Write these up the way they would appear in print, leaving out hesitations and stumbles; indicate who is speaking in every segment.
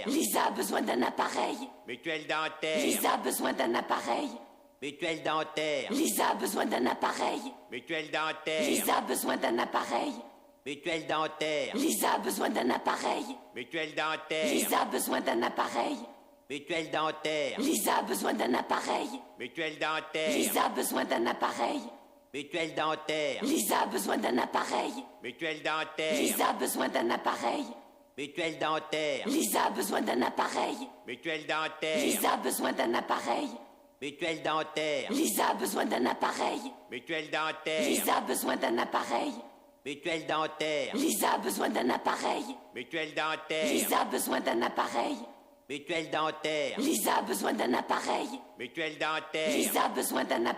Speaker 1: Lisa a besoin d'un appareil.
Speaker 2: Mutuelle dentaire.
Speaker 1: Lisa a besoin d'un appareil.
Speaker 2: Mutuelle dentaire.
Speaker 1: Lisa a besoin d'un appareil.
Speaker 2: Mutuelle dentaire.
Speaker 1: Lisa a besoin d'un appareil.
Speaker 2: Mutuelle dentaire.
Speaker 1: Lisa a besoin d'un appareil.
Speaker 2: Mutuelle dentaire.
Speaker 1: Lisa a besoin d'un appareil.
Speaker 2: Mutuelle dentaire.
Speaker 1: Lisa a besoin d'un appareil.
Speaker 2: Mutuelle dentaire.
Speaker 1: Lisa a besoin d'un appareil.
Speaker 2: Mutuelle dentaire.
Speaker 1: Lisa a besoin d'un appareil.
Speaker 2: Mutuelle dentaire.
Speaker 1: Lisa a besoin d'un appareil.
Speaker 2: Mutuelle dentaire.
Speaker 1: Lisa a besoin d'un appareil.
Speaker 2: Mutuelle dentaire.
Speaker 1: Lisa a besoin d'un appareil.
Speaker 2: Mutuelle dentaire.
Speaker 1: Lisa a besoin d'un appareil.
Speaker 2: Mutuelle dentaire.
Speaker 1: Lisa a besoin d'un appareil.
Speaker 2: Mutuelle dentaire.
Speaker 1: Lisa a besoin d'un appareil.
Speaker 2: Mutuelle dentaire.
Speaker 1: Lisa a besoin d'un appareil.
Speaker 2: Mutuelle dentaire.
Speaker 1: Lisa a besoin d'un appareil.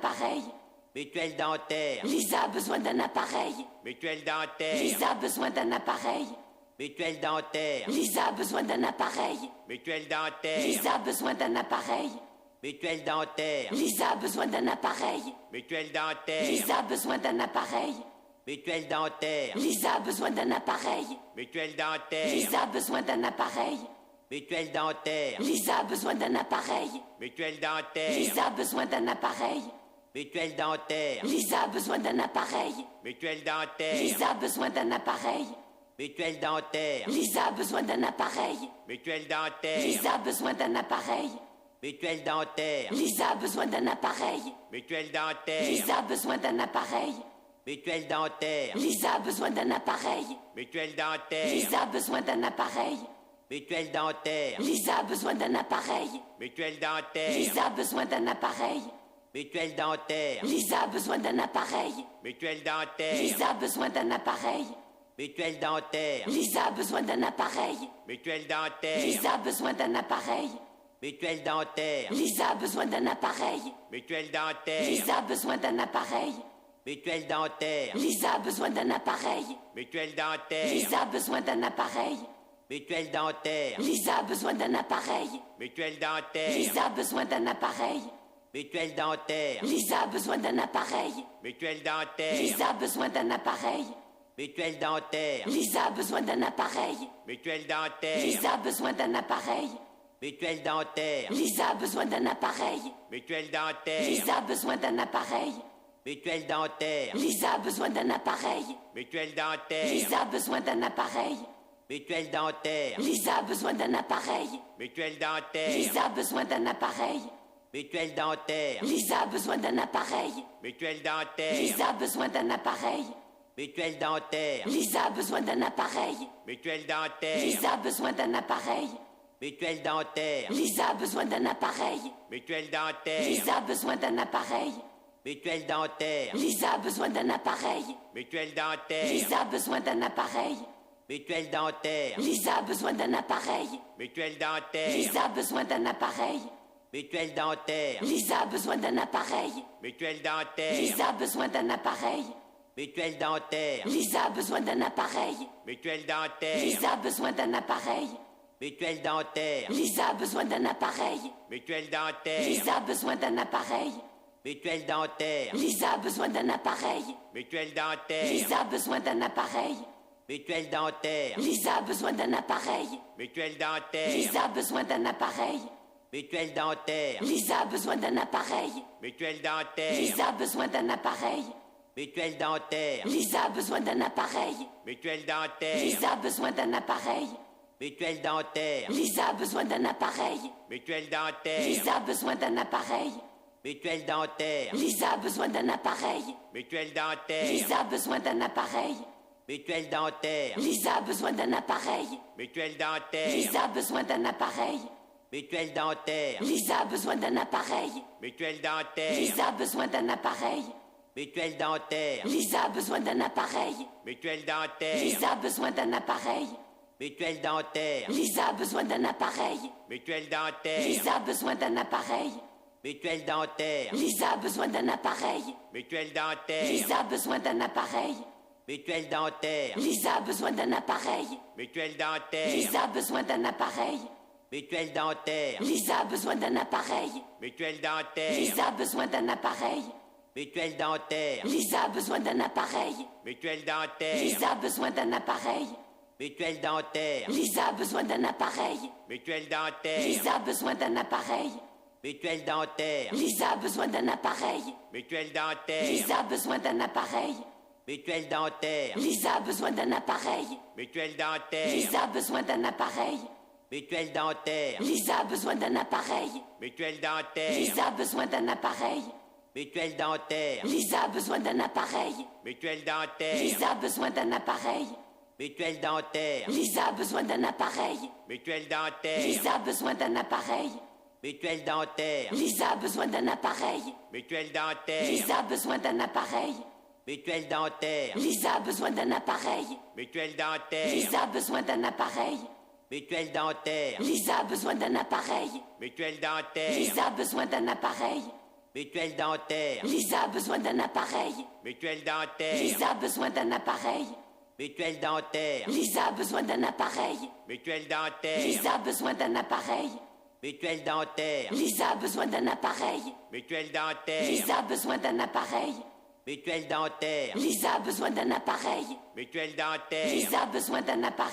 Speaker 2: Mutuelle dentaire.
Speaker 1: Lisa a besoin d'un appareil.
Speaker 2: Mutuelle dentaire.
Speaker 1: Lisa a besoin d'un appareil.
Speaker 2: Mutuelle dentaire.
Speaker 1: Lisa a besoin d'un appareil.
Speaker 2: Mutuelle dentaire.
Speaker 1: Lisa a besoin d'un appareil.
Speaker 2: Mutuelle dentaire.
Speaker 1: Lisa a besoin d'un appareil.
Speaker 2: Mutuelle dentaire.
Speaker 1: Lisa a besoin d'un appareil.
Speaker 2: Mutuelle dentaire.
Speaker 1: Lisa a besoin d'un appareil.
Speaker 2: Mutuelle dentaire.
Speaker 1: Lisa a besoin d'un appareil.
Speaker 2: Mutuelle dentaire.
Speaker 1: Lisa a besoin d'un appareil.
Speaker 2: Mutuelle dentaire.
Speaker 1: Lisa a besoin d'un appareil.
Speaker 2: Mutuelle dentaire.
Speaker 1: Lisa a besoin d'un appareil.
Speaker 2: Mutuelle dentaire.
Speaker 1: Lisa a besoin d'un appareil.
Speaker 2: Mutuelle dentaire.
Speaker 1: Lisa a besoin d'un appareil.
Speaker 2: Mutuelle dentaire.
Speaker 1: Lisa a besoin d'un appareil.
Speaker 2: Mutuelle dentaire.
Speaker 1: Lisa a besoin d'un appareil.
Speaker 2: Mutuelle dentaire.
Speaker 1: Lisa a besoin d'un appareil.
Speaker 2: Mutuelle dentaire.
Speaker 1: Lisa a besoin d'un appareil.
Speaker 2: Mutuelle dentaire.
Speaker 1: Lisa a besoin d'un appareil.
Speaker 2: Mutuelle dentaire.
Speaker 1: Lisa a besoin d'un appareil.
Speaker 2: Mutuelle dentaire.
Speaker 1: Lisa a besoin d'un appareil.
Speaker 2: Mutuelle dentaire.
Speaker 1: Lisa a besoin d'un appareil.
Speaker 2: Mutuelle dentaire.
Speaker 1: Lisa a besoin d'un appareil.
Speaker 2: Mutuelle dentaire.
Speaker 1: Lisa a besoin d'un appareil.
Speaker 2: Mutuelle dentaire.
Speaker 1: Lisa a besoin d'un appareil.
Speaker 2: Mutuelle dentaire.
Speaker 1: Lisa a besoin d'un appareil.
Speaker 2: Mutuelle dentaire.
Speaker 1: Lisa a besoin d'un appareil.
Speaker 2: Mutuelle dentaire.
Speaker 1: Lisa a besoin d'un appareil.
Speaker 2: Mutuelle dentaire.
Speaker 1: Lisa a besoin d'un appareil.
Speaker 2: Mutuelle dentaire.
Speaker 1: Lisa a besoin d'un appareil.
Speaker 2: Mutuelle dentaire.
Speaker 1: Lisa a besoin d'un appareil.
Speaker 2: Mutuelle dentaire.
Speaker 1: Lisa a besoin d'un appareil.
Speaker 2: Mutuelle dentaire.
Speaker 1: Lisa a besoin d'un appareil.
Speaker 2: Mutuelle dentaire.
Speaker 1: Lisa a besoin d'un appareil.
Speaker 2: Mutuelle dentaire.
Speaker 1: Lisa a besoin d'un appareil.
Speaker 2: Mutuelle dentaire.
Speaker 1: Lisa a besoin d'un appareil.
Speaker 2: Mutuelle dentaire.
Speaker 1: Lisa a besoin d'un appareil.
Speaker 2: Mutuelle dentaire.
Speaker 1: Lisa a besoin d'un appareil.
Speaker 2: Mutuelle dentaire.
Speaker 1: Lisa a besoin d'un appareil.
Speaker 2: Mutuelle dentaire.
Speaker 1: Lisa a besoin d'un appareil.
Speaker 2: Mutuelle dentaire.
Speaker 1: Lisa a besoin d'un appareil.
Speaker 2: Mutuelle dentaire.
Speaker 1: Lisa a besoin d'un appareil.
Speaker 2: Mutuelle dentaire.
Speaker 1: Lisa a besoin d'un appareil.
Speaker 2: Mutuelle dentaire.
Speaker 1: Lisa a besoin d'un appareil.
Speaker 2: Mutuelle dentaire.
Speaker 1: Lisa a besoin d'un appareil.
Speaker 2: Mutuelle dentaire.
Speaker 1: Lisa a besoin d'un appareil.
Speaker 2: Mutuelle dentaire.
Speaker 1: Lisa a besoin d'un appareil.
Speaker 2: Mutuelle dentaire.
Speaker 1: Lisa a besoin d'un appareil.
Speaker 2: Mutuelle dentaire.
Speaker 1: Lisa a besoin d'un appareil.
Speaker 2: Mutuelle dentaire.
Speaker 1: Lisa a besoin d'un appareil.
Speaker 2: Mutuelle dentaire.
Speaker 1: Lisa a besoin d'un appareil.
Speaker 2: Mutuelle dentaire.
Speaker 1: Lisa a besoin d'un appareil.
Speaker 2: Mutuelle dentaire.
Speaker 1: Lisa a besoin d'un appareil.
Speaker 2: Mutuelle dentaire.
Speaker 1: Lisa a besoin d'un appareil.
Speaker 2: Mutuelle dentaire.
Speaker 1: Lisa a besoin d'un appareil.
Speaker 2: Mutuelle dentaire.
Speaker 1: Lisa a besoin d'un appareil.
Speaker 2: Mutuelle dentaire.
Speaker 1: Lisa a besoin d'un appareil.
Speaker 2: Mutuelle dentaire.
Speaker 1: Lisa a besoin d'un appareil.
Speaker 2: Mutuelle dentaire.
Speaker 1: Lisa a besoin d'un appareil.
Speaker 2: Mutuelle dentaire.
Speaker 1: Lisa a besoin d'un appareil.
Speaker 2: Mutuelle dentaire.
Speaker 1: Lisa a besoin d'un appareil.
Speaker 2: Mutuelle dentaire.
Speaker 1: Lisa a besoin d'un appareil.
Speaker 2: Mutuelle dentaire.
Speaker 1: Lisa a besoin d'un appareil.
Speaker 2: Mutuelle dentaire.
Speaker 1: Lisa a besoin d'un appareil.
Speaker 2: Mutuelle dentaire.
Speaker 1: Lisa a besoin d'un appareil.
Speaker 2: Mutuelle dentaire.
Speaker 1: Lisa a besoin d'un appareil.
Speaker 2: Mutuelle dentaire.
Speaker 1: Lisa a besoin d'un appareil.
Speaker 2: Mutuelle dentaire.
Speaker 1: Lisa a besoin d'un appareil.
Speaker 2: Mutuelle dentaire.
Speaker 1: Lisa a besoin d'un appareil.
Speaker 2: Mutuelle dentaire.
Speaker 1: Lisa a besoin d'un appareil.
Speaker 2: Mutuelle dentaire.
Speaker 1: Lisa a besoin d'un appareil.
Speaker 2: Mutuelle dentaire.
Speaker 1: Lisa a besoin d'un appareil.
Speaker 2: Mutuelle dentaire.
Speaker 1: Lisa a besoin d'un appareil.
Speaker 2: Mutuelle dentaire.
Speaker 1: Lisa a besoin d'un appareil.
Speaker 2: Mutuelle dentaire.
Speaker 1: Lisa a besoin d'un appareil.
Speaker 2: Mutuelle dentaire.
Speaker 1: Lisa a besoin d'un appareil.
Speaker 2: Mutuelle dentaire.
Speaker 1: Lisa a besoin d'un appareil.
Speaker 2: Mutuelle dentaire.
Speaker 1: Lisa a besoin d'un appareil.
Speaker 2: Mutuelle dentaire.
Speaker 1: Lisa a besoin d'un appareil.
Speaker 2: Mutuelle dentaire.
Speaker 1: Lisa a besoin d'un appareil.
Speaker 2: Mutuelle dentaire.
Speaker 1: Lisa a besoin d'un appareil.
Speaker 2: Mutuelle dentaire.
Speaker 1: Lisa a besoin d'un appareil.
Speaker 2: Mutuelle dentaire.
Speaker 1: Lisa a besoin d'un appareil.
Speaker 2: Mutuelle dentaire.
Speaker 1: Lisa a besoin d'un appareil.
Speaker 2: Mutuelle dentaire.
Speaker 1: Lisa a besoin d'un appareil.
Speaker 2: Mutuelle dentaire.
Speaker 1: Lisa a besoin d'un appareil.
Speaker 2: Mutuelle dentaire.
Speaker 1: Lisa a besoin d'un appareil.
Speaker 2: Mutuelle dentaire.
Speaker 1: Lisa a besoin d'un appareil.
Speaker 2: Mutuelle dentaire.
Speaker 1: Lisa a besoin d'un appareil.
Speaker 2: Mutuelle dentaire.
Speaker 1: Lisa a besoin d'un appareil.
Speaker 2: Mutuelle dentaire.
Speaker 1: Lisa a besoin d'un appareil.
Speaker 2: Mutuelle dentaire.
Speaker 1: Lisa a besoin d'un appareil.
Speaker 2: Mutuelle dentaire.
Speaker 1: Lisa a besoin d'un appareil.
Speaker 2: Mutuelle dentaire.
Speaker 1: Lisa a besoin d'un appareil.
Speaker 2: Mutuelle dentaire.
Speaker 1: Lisa a besoin d'un appareil.
Speaker 2: Mutuelle dentaire.
Speaker 1: Lisa a besoin d'un appareil.
Speaker 2: Mutuelle dentaire.
Speaker 1: Lisa a besoin d'un appareil.
Speaker 2: Mutuelle dentaire.
Speaker 1: Lisa a besoin d'un appareil.
Speaker 2: Mutuelle dentaire.
Speaker 1: Lisa a besoin d'un appareil.
Speaker 2: Mutuelle dentaire.
Speaker 1: Lisa a besoin d'un appareil.
Speaker 2: Mutuelle dentaire.
Speaker 1: Lisa a besoin d'un appareil.
Speaker 2: Mutuelle dentaire.
Speaker 1: Lisa a besoin d'un appareil.
Speaker 2: Mutuelle dentaire.
Speaker 1: Lisa a besoin d'un appareil.
Speaker 2: Mutuelle dentaire.
Speaker 1: Lisa a besoin d'un appareil.
Speaker 2: Mutuelle dentaire.
Speaker 1: Lisa a besoin d'un appareil.
Speaker 2: Mutuelle dentaire.
Speaker 1: Lisa a besoin d'un appareil.
Speaker 2: Mutuelle dentaire.
Speaker 1: Lisa a besoin d'un appareil.
Speaker 2: Mutuelle dentaire.
Speaker 1: Lisa a besoin d'un appareil.
Speaker 2: Mutuelle dentaire.
Speaker 1: Lisa a besoin d'un appareil.
Speaker 2: Mutuelle dentaire.
Speaker 1: Lisa a besoin d'un appareil.
Speaker 2: Mutuelle dentaire.
Speaker 1: Lisa a besoin d'un appareil.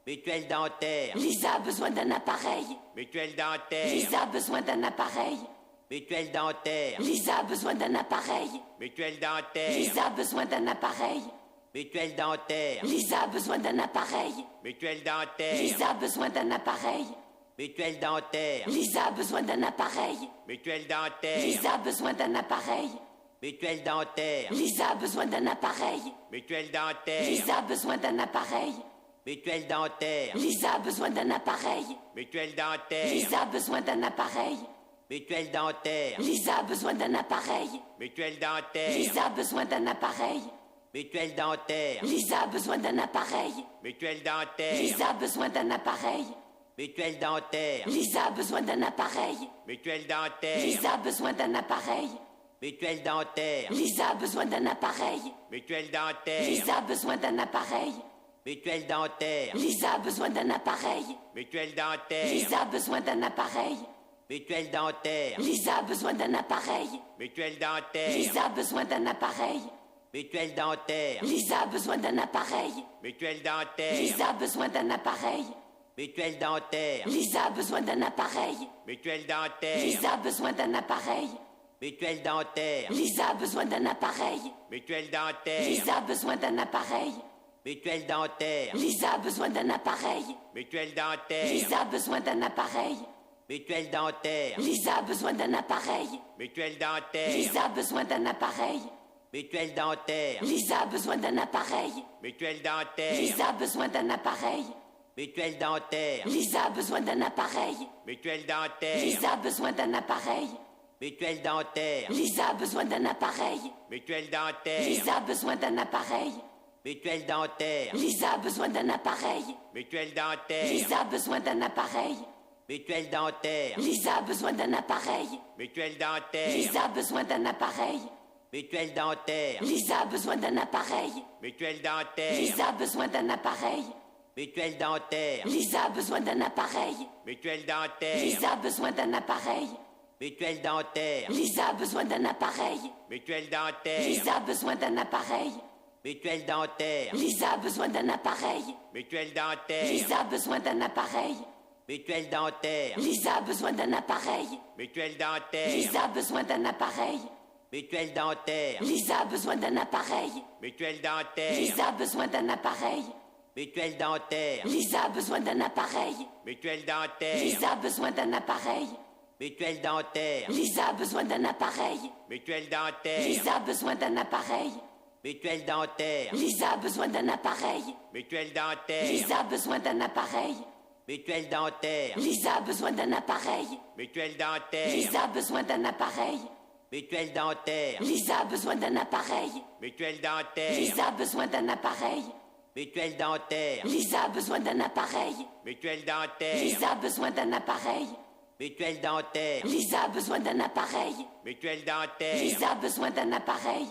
Speaker 2: Mutuelle dentaire.
Speaker 1: Lisa a besoin d'un appareil.
Speaker 2: Mutuelle dentaire.
Speaker 1: Lisa a besoin d'un appareil.
Speaker 2: Mutuelle dentaire.
Speaker 1: Lisa a besoin d'un appareil.
Speaker 2: Mutuelle dentaire.
Speaker 1: Lisa a besoin d'un appareil.
Speaker 2: Mutuelle dentaire.
Speaker 1: Lisa a besoin d'un appareil.
Speaker 2: Mutuelle dentaire.
Speaker 1: Lisa a besoin d'un appareil.
Speaker 2: Mutuelle dentaire.
Speaker 1: Lisa a besoin d'un appareil.
Speaker 2: Mutuelle dentaire.
Speaker 1: Lisa a besoin d'un appareil.
Speaker 2: Mutuelle dentaire.
Speaker 1: Lisa a besoin d'un appareil.
Speaker 2: Mutuelle dentaire.
Speaker 1: Lisa a besoin d'un appareil.
Speaker 2: Mutuelle dentaire.
Speaker 1: Lisa a besoin d'un appareil.
Speaker 2: Mutuelle dentaire.
Speaker 1: Lisa a besoin d'un appareil.
Speaker 2: Mutuelle dentaire.
Speaker 1: Lisa a besoin d'un appareil.
Speaker 2: Mutuelle dentaire.
Speaker 1: Lisa a besoin d'un appareil.
Speaker 2: Mutuelle dentaire.
Speaker 1: Lisa a besoin d'un appareil.
Speaker 2: Mutuelle dentaire.
Speaker 1: Lisa a besoin d'un appareil.
Speaker 2: Mutuelle dentaire.
Speaker 1: Lisa a besoin d'un appareil.
Speaker 2: Mutuelle dentaire.
Speaker 1: Lisa a besoin d'un appareil.
Speaker 2: Mutuelle dentaire.
Speaker 1: Lisa a besoin d'un appareil.
Speaker 2: Mutuelle dentaire.
Speaker 1: Lisa a besoin d'un appareil.
Speaker 2: Mutuelle dentaire.
Speaker 1: Lisa a besoin d'un appareil.
Speaker 2: Mutuelle dentaire.
Speaker 1: Lisa a besoin d'un appareil.
Speaker 2: Mutuelle dentaire.
Speaker 1: Lisa a besoin d'un appareil.
Speaker 2: Mutuelle dentaire.
Speaker 1: Lisa a besoin d'un appareil.
Speaker 2: Mutuelle dentaire.
Speaker 1: Lisa a besoin d'un appareil.
Speaker 2: Mutuelle dentaire.
Speaker 1: Lisa a besoin d'un appareil.
Speaker 2: Mutuelle dentaire.
Speaker 1: Lisa a besoin d'un appareil.
Speaker 2: Mutuelle dentaire.
Speaker 1: Lisa a besoin d'un appareil.
Speaker 2: Mutuelle dentaire.
Speaker 1: Lisa a besoin d'un appareil.
Speaker 2: Mutuelle dentaire.
Speaker 1: Lisa a besoin d'un appareil.
Speaker 2: Mutuelle dentaire.
Speaker 1: Lisa a besoin d'un appareil.
Speaker 2: Mutuelle dentaire.
Speaker 1: Lisa a besoin d'un appareil.
Speaker 2: Mutuelle dentaire.
Speaker 1: Lisa a besoin d'un appareil.
Speaker 2: Mutuelle dentaire.
Speaker 1: Lisa a besoin d'un appareil.
Speaker 2: Mutuelle dentaire.
Speaker 1: Lisa a besoin d'un appareil.
Speaker 2: Mutuelle dentaire.
Speaker 1: Lisa a besoin d'un appareil.
Speaker 2: Mutuelle dentaire.
Speaker 1: Lisa a besoin d'un appareil.
Speaker 2: Mutuelle dentaire.
Speaker 1: Lisa a besoin d'un appareil.
Speaker 2: Mutuelle dentaire.
Speaker 1: Lisa a besoin d'un appareil.
Speaker 2: Mutuelle dentaire.
Speaker 1: Lisa a besoin d'un appareil.
Speaker 2: Mutuelle dentaire.
Speaker 1: Lisa a besoin d'un appareil.
Speaker 2: Mutuelle dentaire.
Speaker 1: Lisa a besoin d'un appareil.
Speaker 2: Mutuelle dentaire.
Speaker 1: Lisa a besoin d'un appareil.
Speaker 2: Mutuelle dentaire.
Speaker 1: Lisa a besoin d'un appareil.
Speaker 2: Mutuelle dentaire.
Speaker 1: Lisa a besoin d'un appareil.
Speaker 2: Mutuelle dentaire.
Speaker 1: Lisa a besoin d'un appareil.
Speaker 2: Mutuelle dentaire.
Speaker 1: Lisa a besoin d'un appareil.
Speaker 2: Mutuelle dentaire.
Speaker 1: Lisa a besoin d'un appareil.
Speaker 2: Mutuelle dentaire.
Speaker 1: Lisa a besoin d'un appareil.
Speaker 2: Mutuelle dentaire.
Speaker 1: Lisa a besoin d'un appareil.
Speaker 2: Mutuelle dentaire.
Speaker 1: Lisa a besoin d'un appareil.
Speaker 2: Mutuelle dentaire.
Speaker 1: Lisa a besoin d'un appareil.
Speaker 2: Mutuelle dentaire.
Speaker 1: Lisa a besoin d'un appareil.
Speaker 2: Mutuelle dentaire.
Speaker 1: Lisa a besoin d'un appareil.
Speaker 2: Mutuelle dentaire.
Speaker 1: Lisa a besoin d'un appareil.
Speaker 2: Mutuelle dentaire.
Speaker 1: Lisa a besoin d'un appareil.
Speaker 2: Mutuelle dentaire.
Speaker 1: Lisa a besoin d'un appareil.
Speaker 2: Mutuelle dentaire.
Speaker 1: Lisa a besoin d'un appareil.
Speaker 2: Mutuelle dentaire.
Speaker 1: Lisa a besoin d'un appareil.
Speaker 2: Mutuelle dentaire.
Speaker 1: Lisa a besoin d'un appareil.
Speaker 2: Mutuelle dentaire.
Speaker 1: Lisa a besoin d'un appareil.
Speaker 2: Mutuelle dentaire.
Speaker 1: Lisa a besoin d'un appareil.
Speaker 2: Mutuelle dentaire.
Speaker 1: Lisa a besoin d'un appareil.
Speaker 2: Mutuelle dentaire.
Speaker 1: Lisa a besoin d'un appareil.
Speaker 2: Mutuelle dentaire.
Speaker 1: Lisa a besoin d'un appareil.
Speaker 2: Mutuelle dentaire.
Speaker 1: Lisa a besoin d'un appareil.
Speaker 2: Mutuelle dentaire.
Speaker 1: Lisa a besoin d'un appareil.
Speaker 2: Mutuelle dentaire.
Speaker 1: Lisa a besoin d'un appareil.
Speaker 2: Mutuelle dentaire.
Speaker 1: Lisa a besoin d'un appareil.
Speaker 2: Mutuelle dentaire.
Speaker 1: Lisa a besoin d'un appareil.
Speaker 2: Mutuelle dentaire.
Speaker 1: Lisa a besoin d'un appareil.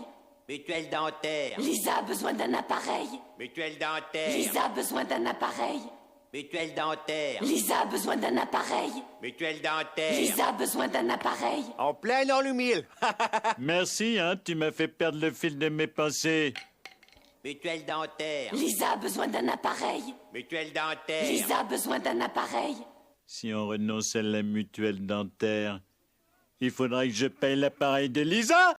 Speaker 2: Mutuelle dentaire.
Speaker 1: Lisa a besoin d'un appareil.
Speaker 2: Mutuelle dentaire.
Speaker 1: Lisa a besoin d'un appareil.
Speaker 2: Mutuelle dentaire.
Speaker 1: Lisa a besoin d'un appareil.
Speaker 2: Mutuelle dentaire.
Speaker 1: Lisa a besoin d'un appareil.
Speaker 2: En plein dans le mille.
Speaker 3: Merci, hein, tu m'as fait perdre le fil de mes pensées.
Speaker 2: Mutuelle dentaire.
Speaker 1: Lisa a besoin d'un appareil.
Speaker 2: Mutuelle dentaire.
Speaker 1: Lisa a besoin d'un appareil.
Speaker 3: Si on renonce à la mutuelle dentaire, il faudra que je paye l'appareil de Lisa.